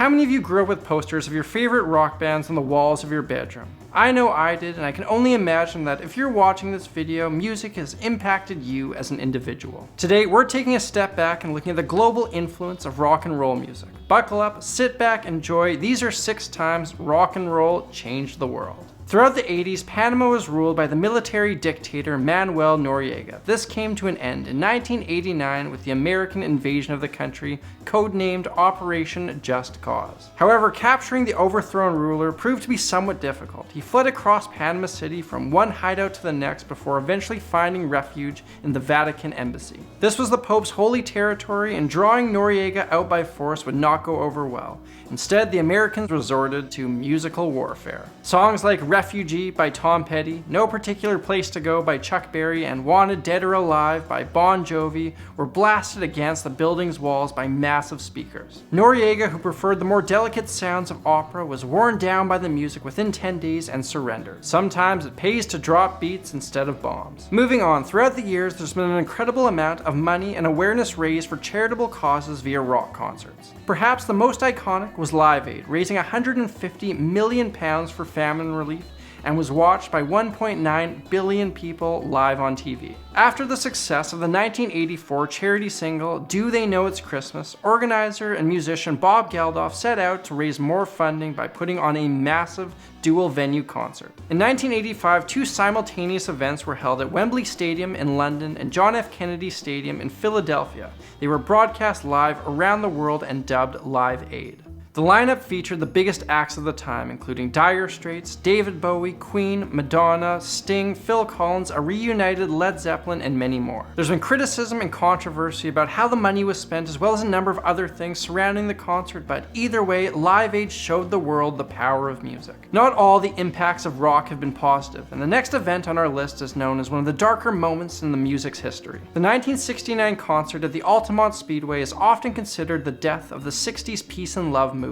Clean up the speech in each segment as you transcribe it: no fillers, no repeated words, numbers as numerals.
How many of you grew up with posters of your favorite rock bands on the walls of your bedroom? I know I did, and I can only imagine that if you're watching this video, music has impacted you as an individual. Today, we're taking a step back and looking at the global influence of rock and roll music. Buckle up, sit back, enjoy. These are 6 times rock and roll changed the world. Throughout the 80s, Panama was ruled by the military dictator Manuel Noriega. This came to an end in 1989 with the American invasion of the country, codenamed Operation Just Cause. However, capturing the overthrown ruler proved to be somewhat difficult. He fled across Panama City from one hideout to the next before eventually finding refuge in the Vatican embassy. This was the Pope's holy territory, and drawing Noriega out by force would not go over well. Instead, the Americans resorted to musical warfare. Songs like Refugee by Tom Petty, No Particular Place to Go by Chuck Berry, and Wanted Dead or Alive by Bon Jovi were blasted against the building's walls by massive speakers. Noriega, who preferred the more delicate sounds of opera, was worn down by the music within 10 days and surrendered. Sometimes it pays to drop beats instead of bombs. Moving on, throughout the years, there's been an incredible amount of money and awareness raised for charitable causes via rock concerts. Perhaps the most iconic was Live Aid, raising £150 million for famine relief, and was watched by 1.9 billion people live on TV. After the success of the 1984 charity single, Do They Know It's Christmas, organizer and musician Bob Geldof set out to raise more funding by putting on a massive dual-venue concert. In 1985, 2 simultaneous events were held at Wembley Stadium in London and John F. Kennedy Stadium in Philadelphia. They were broadcast live around the world and dubbed Live Aid. The lineup featured the biggest acts of the time, including Dire Straits, David Bowie, Queen, Madonna, Sting, Phil Collins, a reunited Led Zeppelin, and many more. There's been criticism and controversy about how the money was spent, as well as a number of other things surrounding the concert, but either way, Live Aid showed the world the power of music. Not all the impacts of rock have been positive, and the next event on our list is known as one of the darker moments in the music's history. The 1969 concert at the Altamont Speedway is often considered the death of the 60s peace and love movement.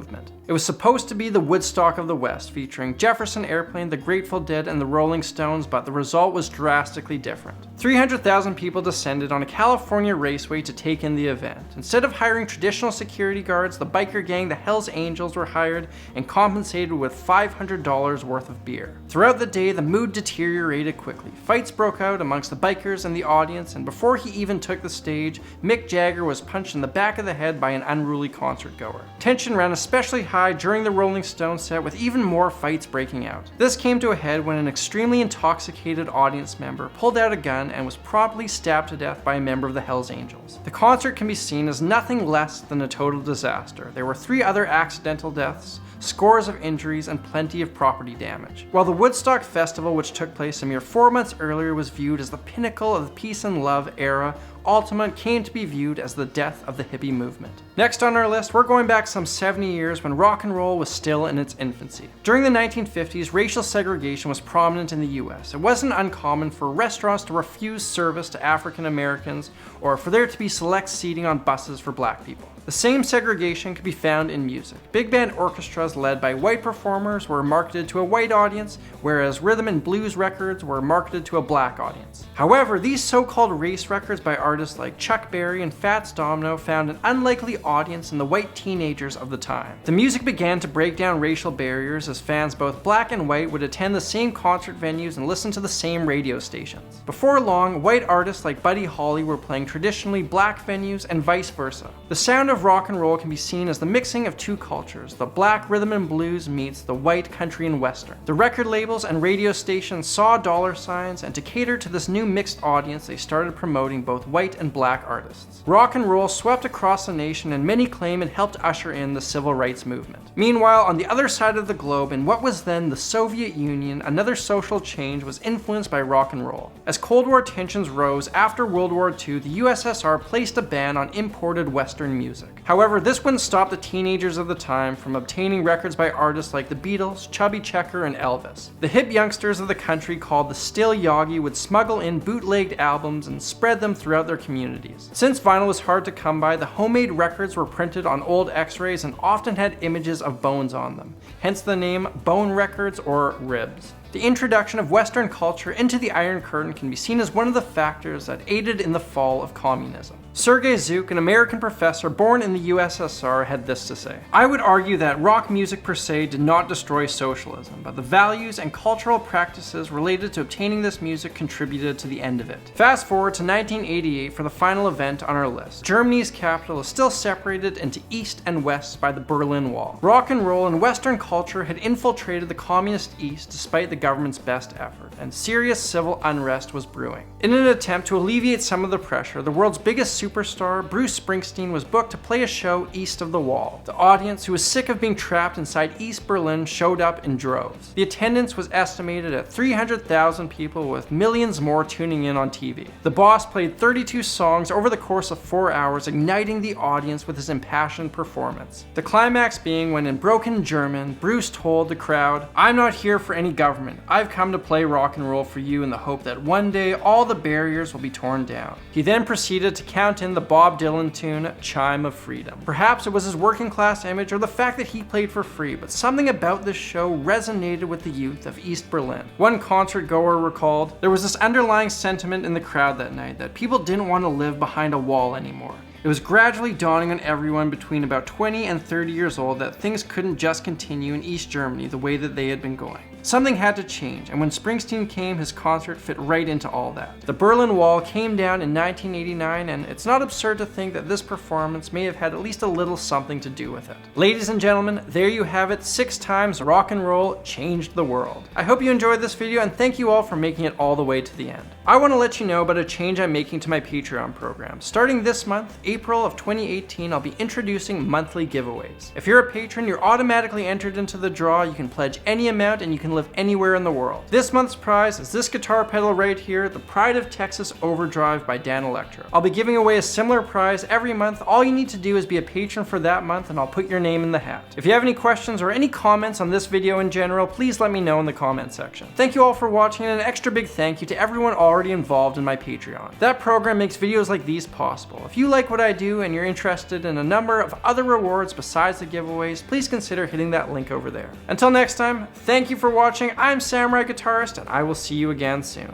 It was supposed to be the Woodstock of the West, featuring Jefferson Airplane, the Grateful Dead, and the Rolling Stones, but the result was drastically different. 300,000 people descended on a California raceway to take in the event. Instead of hiring traditional security guards, the biker gang, the Hells Angels, were hired and compensated with $500 worth of beer. Throughout the day, the mood deteriorated quickly. Fights broke out amongst the bikers and the audience, and before he even took the stage, Mick Jagger was punched in the back of the head by an unruly concertgoer. Tension ran especially high during the Rolling Stones set, with even more fights breaking out. This came to a head when an extremely intoxicated audience member pulled out a gun and was promptly stabbed to death by a member of the Hells Angels. The concert can be seen as nothing less than a total disaster. There were 3 other accidental deaths, scores of injuries, and plenty of property damage. While the Woodstock Festival, which took place a mere 4 months earlier, was viewed as the pinnacle of the peace and love era, Altamont came to be viewed as the death of the hippie movement. Next on our list, we're going back some 70 years when rock and roll was still in its infancy. During the 1950s, racial segregation was prominent in the US. It wasn't uncommon for restaurants to refuse service to African Americans, or for there to be select seating on buses for black people. The same segregation could be found in music. Big band orchestras led by white performers were marketed to a white audience, whereas rhythm and blues records were marketed to a black audience. However, these so-called race records by artists like Chuck Berry and Fats Domino found an unlikely audience in the white teenagers of the time. The music began to break down racial barriers as fans both black and white would attend the same concert venues and listen to the same radio stations. Before long, white artists like Buddy Holly were playing traditionally black venues and vice versa. The sound of rock and roll can be seen as the mixing of 2 cultures, the black rhythm and blues meets the white country and western. The record labels and radio stations saw dollar signs, and to cater to this new mixed audience, they started promoting both white and black artists. Rock and roll swept across the nation, and many claim it helped usher in the civil rights movement. Meanwhile, on the other side of the globe, in what was then the Soviet Union, another social change was influenced by rock and roll. As Cold War tensions rose after World War II, the USSR placed a ban on imported Western music. However, this wouldn't stop the teenagers of the time from obtaining records by artists like the Beatles, Chubby Checker, and Elvis. The hip youngsters of the country, called the Still Yoggi, would smuggle in bootlegged albums and spread them throughout their communities. Since vinyl was hard to come by, the homemade records were printed on old x-rays and often had images of bones on them, hence the name Bone Records or Ribs. The introduction of Western culture into the Iron Curtain can be seen as one of the factors that aided in the fall of communism. Sergei Zuk, an American professor born in the USSR, had this to say: "I would argue that rock music per se did not destroy socialism, but the values and cultural practices related to obtaining this music contributed to the end of it." Fast forward to 1988 for the final event on our list. Germany's capital is still separated into East and West by the Berlin Wall. Rock and roll and Western culture had infiltrated the communist East despite the government's best effort, and serious civil unrest was brewing. In an attempt to alleviate some of the pressure, the world's biggest superstar, Bruce Springsteen, was booked to play a show east of the wall. The audience, who was sick of being trapped inside East Berlin, showed up in droves. The attendance was estimated at 300,000 people, with millions more tuning in on TV. The boss played 32 songs over the course of 4 hours, igniting the audience with his impassioned performance. The climax being when, in broken German, Bruce told the crowd, "I'm not here for any government. I've come to play rock and roll for you in the hope that one day all the barriers will be torn down." He then proceeded to count in the Bob Dylan tune, Chime of Freedom. Perhaps it was his working class image or the fact that he played for free, but something about this show resonated with the youth of East Berlin. One concert goer recalled, "There was this underlying sentiment in the crowd that night that people didn't want to live behind a wall anymore. It was gradually dawning on everyone between about 20 and 30 years old that things couldn't just continue in East Germany the way that they had been going. Something had to change, and when Springsteen came, his concert fit right into all that." The Berlin Wall came down in 1989, and it's not absurd to think that this performance may have had at least a little something to do with it. Ladies and gentlemen, there you have it, 6 times rock and roll changed the world. I hope you enjoyed this video, and thank you all for making it all the way to the end. I want to let you know about a change I'm making to my Patreon program. Starting this month, April of 2018, I'll be introducing monthly giveaways. If you're a patron, you're automatically entered into the draw. You can pledge any amount, and you can live anywhere in the world. This month's prize is this guitar pedal right here, the Pride of Texas Overdrive by Dan Electro. I'll be giving away a similar prize every month. All you need to do is be a patron for that month, and I'll put your name in the hat. If you have any questions or any comments on this video in general, please let me know in the comment section. Thank you all for watching, and an extra big thank you to everyone already involved in my Patreon. That program makes videos like these possible. If you like what I do and you're interested in a number of other rewards besides the giveaways, please consider hitting that link over there. Until next time, thank you for watching. I'm Samurai Guitarist, and I will see you again soon.